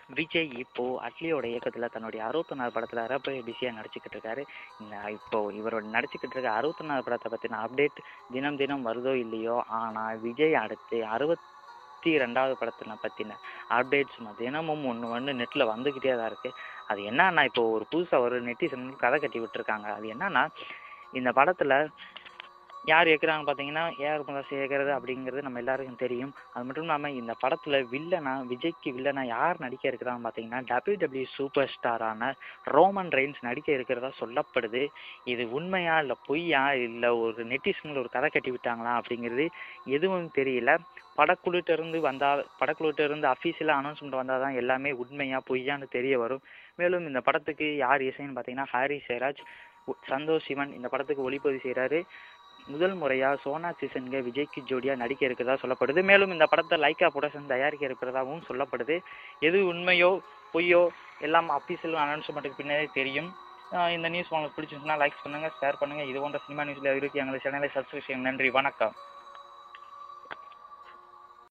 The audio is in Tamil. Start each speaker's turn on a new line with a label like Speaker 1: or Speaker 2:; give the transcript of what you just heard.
Speaker 1: விஜய் இப்போ அட்லியோட இயக்கத்தில் தன்னுடைய 64 படத்தில் ரொம்ப பிஸியாக நடிச்சுக்கிட்டு இருக்காரு. இப்போ இவரோட நடிச்சுக்கிட்டு இருக்க 64 படத்தை பற்றின அப்டேட் தினம் தினம் வருதோ இல்லையோ, ஆனால் விஜய் அடுத்து 62வது படத்தில் பற்றின அப்டேட்ஸ் தினமும் ஒன்று நெட்டில் வந்துக்கிட்டே தான் இருக்குது. அது என்னன்னா, இப்போ ஒரு புதுசாக ஒரு நெட்டிசன் கதை கட்டி விட்டுருக்காங்க. அது என்னன்னா, இந்த படத்தில் யார் இயக்குறாங்கன்னு பார்த்தீங்கன்னா ஏஆர் முருகதாஸ் இயக்குறது அப்படிங்கிறது நம்ம எல்லாருக்கும் தெரியும். அது மட்டும் இல்லாமல் இந்த படத்தில் விஜய்க்கு வில்லனா யார் நடிக்க இருக்கிறான்னு பார்த்தீங்கன்னா WWE சூப்பர் ஸ்டாரான ரோமன் ரெயின்ஸ் நடிக்க இருக்கிறதா சொல்லப்படுது. இது உண்மையா இல்லை பொய்யா, இல்லை ஒரு நெட்டிசனில் ஒரு கதை கட்டி விட்டாங்களா அப்படிங்கிறது எதுவும் தெரியல. படக்குழுட்ட இருந்து அஃபீஷியலாக அனௌன்ஸ்மெண்ட் வந்தால் தான் எல்லாமே உண்மையா பொய்யான்னு தெரிய வரும். மேலும் இந்த படத்துக்கு யார் இசைன்னு பார்த்தீங்கன்னா ஹாரிஸ் ஜெயராஜ், சந்தோஷ் சிவன் இந்த படத்துக்கு ஒளிப்பதிவு செய்கிறாரு. முதல் முறையாக சோனாக்ஷி சின்ஹா விஜய்க்கு ஜோடியாக நடிக்க இருக்கிறதா சொல்லப்படுது. மேலும் இந்த படத்தை லைக்கா புரொடக்ஷன் தயாரிக்க இருக்கிறதாகவும் சொல்லப்படுது. எது உண்மையோ பொய்யோ எல்லாம் அஃபீஷியல் அனௌன்ஸ்மெண்ட்டுக்கு பின்னாடி தெரியும். இந்த நியூஸ் உங்களுக்கு பிடிச்சிருந்துச்சுன்னா லைக் பண்ணுங்கள், ஷேர் பண்ணுங்கள். இது போன்ற சினிமா நியூஸில் இருக்கு எங்களை சேனலை சப்ஸ்கிரைப் செய்யுங்க. நன்றி, வணக்கம்.